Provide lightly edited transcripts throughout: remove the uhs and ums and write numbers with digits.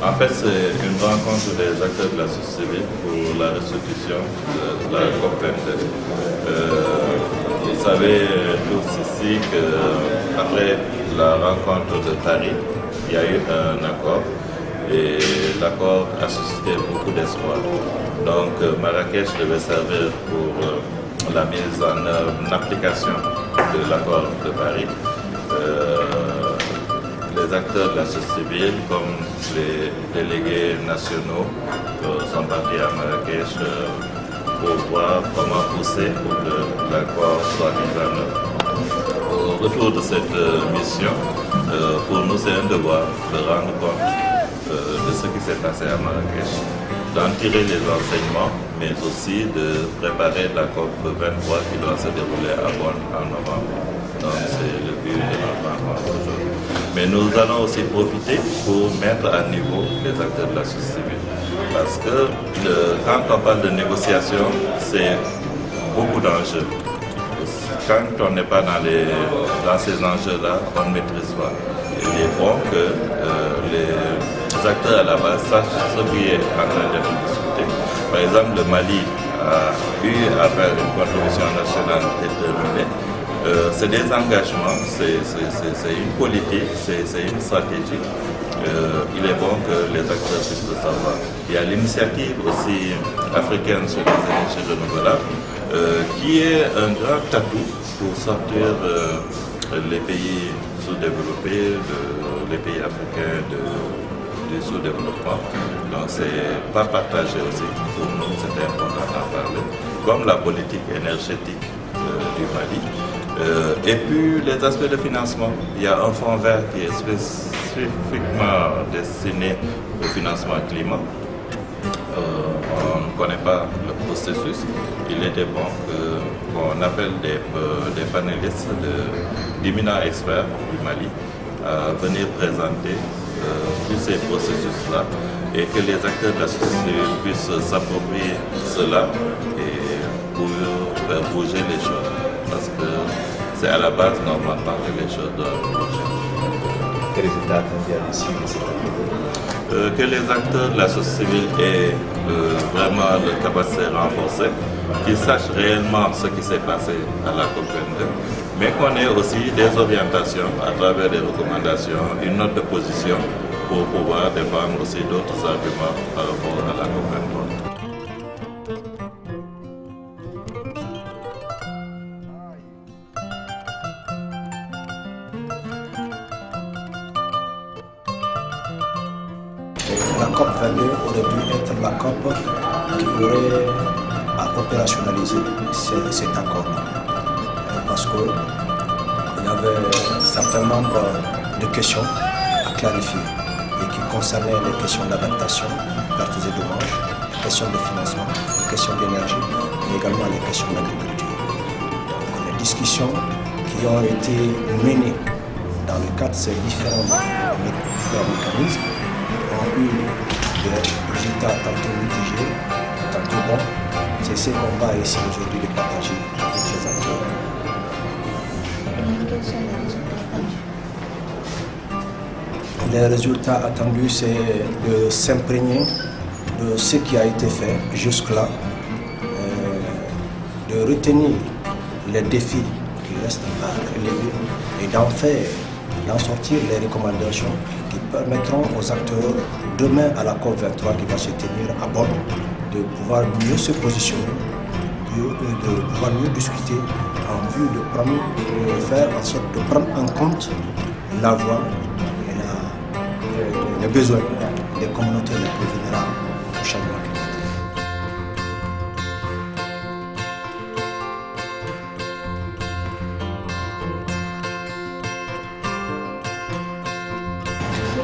En fait, c'est une rencontre des acteurs de la société civile pour la restitution de la COP22. Vous savez tous ici qu'après la rencontre de Paris, il y a eu un accord et l'accord a suscité beaucoup d'espoir. Donc Marrakech devait servir pour la mise en application de l'accord de Paris. Les acteurs de la société civile, comme les délégués nationaux, sont partis à Marrakech pour voir comment pousser pour que l'accord soit mis en œuvre. Au retour de cette mission, pour nous c'est un devoir de rendre compte de ce qui s'est passé à Marrakech, d'en tirer les enseignements, mais aussi de préparer la COP23 qui doit se dérouler à Bonn en novembre. Donc c'est le but de notre rencontre aujourd'hui. Mais nous allons aussi profiter pour mettre à niveau les acteurs de la société civile. Parce que quand on parle de négociation, c'est beaucoup d'enjeux. Quand on n'est pas dans ces enjeux-là, on ne maîtrise pas. Il est bon que les acteurs à la base sachent ce qui est en train d'être discuté. Par exemple, le Mali a eu à faire une contribution nationale déterminée. C'est des engagements, c'est une politique, c'est une stratégie. Il est bon que les acteurs puissent le savoir. Il y a l'initiative aussi africaine sur les énergies renouvelables qui est un grand atout pour sortir les pays sous-développés, les pays africains du sous-développement. Donc c'est pas partagé aussi. Pour nous, c'est important d'en parler. Comme la politique énergétique du Mali. Et puis les aspects de financement. Il y a un fonds vert qui est spécifiquement destiné au financement climat. On ne connaît pas le processus. Il était bon qu'on appelle des panélistes d'éminents experts du Mali à venir présenter tous ces processus-là et que les acteurs de la société puissent s'approprier cela et pour faire bouger les choses. Parce que c'est à la base normalement que les choses doivent bouger. Quels résultats attendu ici de cette activité? Que les acteurs de la société civile aient vraiment leur capacité renforcée, qu'ils sachent réellement ce qui s'est passé à la COP22, mais qu'on ait aussi des orientations à travers des recommandations, une note de position pour pouvoir défendre aussi d'autres arguments par rapport à la COP23. La COP22 aurait dû être la COP qui aurait opérationnalisé cet accord. Parce qu'il y avait un certain nombre de questions à clarifier et qui concernaient les questions d'adaptation, pertes et dommages, les questions de financement, les questions d'énergie, mais également les questions d'agriculture. Donc les discussions qui ont été menées dans le cadre de ces différents mécanismes ont eu des résultats tantôt mitigés, tantôt bons. C'est ce qu'on va essayer aujourd'hui de partager avec les acteurs. Les résultats attendus, c'est de s'imprégner de ce qui a été fait jusque-là, de retenir les défis qui restent à relever et d'en sortir les recommandations qui permettront aux acteurs demain à la COP23 qui va se tenir à Bonn de pouvoir mieux se positionner, de pouvoir mieux discuter en vue de faire en sorte de prendre en compte la voix et les besoins des communautés les plus vulnérables au changement climatique.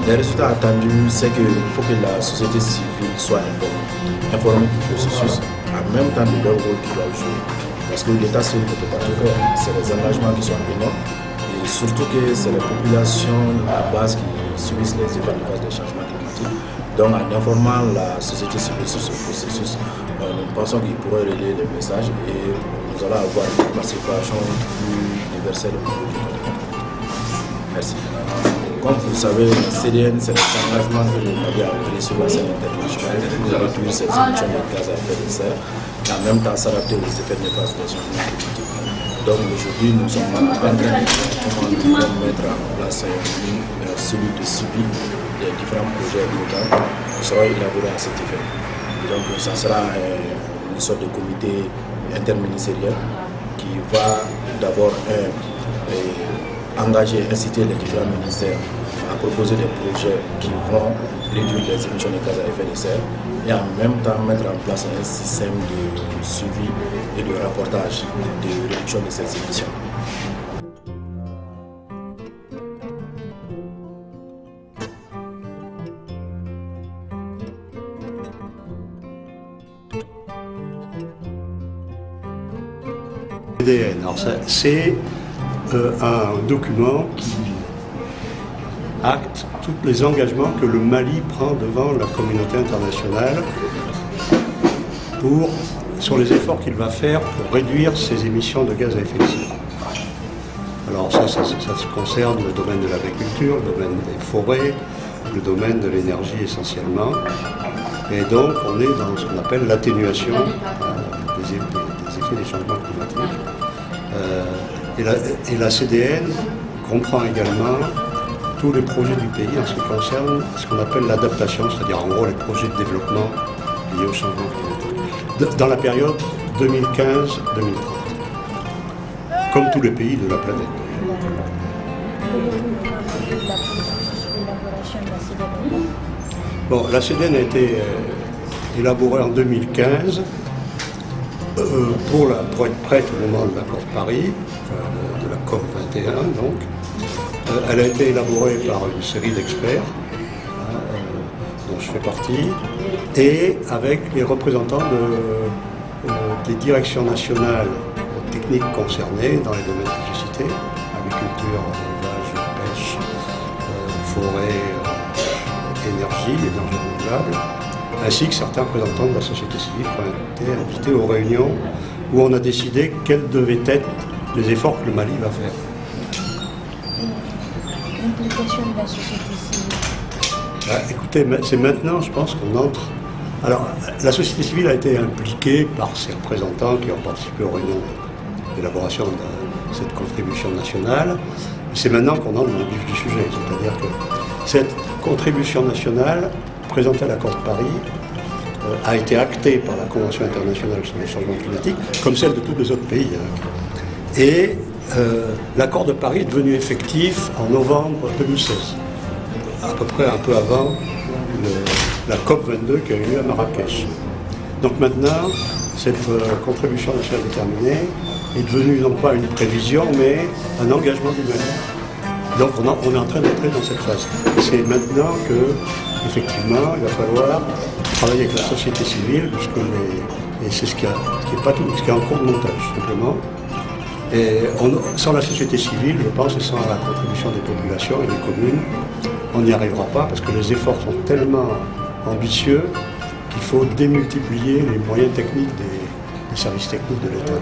Les résultats attendus, c'est qu'il faut que la société civile soit informée du processus, en même temps de leur rôle qu'ils doivent jouer. Parce que l'État civil ne peut pas tout faire, c'est les engagements qui sont énormes, et surtout que c'est les populations à base qui subissent les effets des changements climatiques. Donc en informant la société civile sur ce processus, nous pensons qu'ils pourraient relayer les messages et nous allons avoir une participation plus universelle au niveau du continent. Merci. Comme vous le savez, la CDN, c'est l'engagement que le Mali a pris sur la scène internationale pour réduire ses émissions de gaz à effet de serre et en même temps s'adapter aux effets néfastes des changements climatiques. Donc aujourd'hui, nous sommes en train de mettre en place une cellule de suivi des différents projets locaux qui seront élaborés à cet effet. Donc ça sera une sorte de comité interministériel qui va d'abord engager, inciter les différents ministères à proposer des projets qui vont réduire les émissions de gaz à effet de serre et en même temps mettre en place un système de suivi et de rapportage de réduction de ces émissions. Alors c'est un document qui acte tous les engagements que le Mali prend devant la communauté internationale sur les efforts qu'il va faire pour réduire ses émissions de gaz à effet de serre. Alors ça concerne le domaine de l'agriculture, le domaine des forêts, le domaine de l'énergie essentiellement. Et donc on est dans ce qu'on appelle l'atténuation des effets des changements climatiques. Et la CDN comprend également tous les projets du pays en ce qui concerne ce qu'on appelle l'adaptation, c'est-à-dire en gros les projets de développement liés au changement climatique, dans la période 2015-2030, comme tous les pays de la planète. Bon, la CDN a été élaborée en 2015 pour être prête au moment de l'accord de Paris, de la COP 21 donc. Elle a été élaborée par une série d'experts, dont je fais partie, et avec les représentants des directions nationales techniques concernées dans les domaines que j'ai cités, agriculture, élevage, pêche, forêt, énergie renouvelable, ainsi que certains représentants de la société civile qui ont été invités aux réunions où on a décidé quels devaient être les efforts que le Mali va faire. L'implication de la société civile. Écoutez, c'est maintenant, je pense qu'on entre. Alors, la société civile a été impliquée par ses représentants qui ont participé aux réunions d'élaboration de cette contribution nationale. C'est maintenant qu'on entre dans le vif du sujet, c'est-à-dire que cette contribution nationale présentée à l'accord de Paris a été actée par la Convention internationale sur le changement climatique, comme celle de tous les autres pays. Et l'accord de Paris est devenu effectif en novembre 2016, à peu près un peu avant la COP 22 qui a eu lieu à Marrakech. Donc maintenant, cette contribution nationale déterminée est devenue non pas une prévision, mais un engagement du Mali. Donc on est en train d'entrer dans cette phase. C'est maintenant que, effectivement, il va falloir travailler avec la société civile, et c'est ce qui est en cours de montage, simplement. Et sans la société civile, je pense, et sans la contribution des populations et des communes, on n'y arrivera pas parce que les efforts sont tellement ambitieux qu'il faut démultiplier les moyens techniques des services techniques de l'État.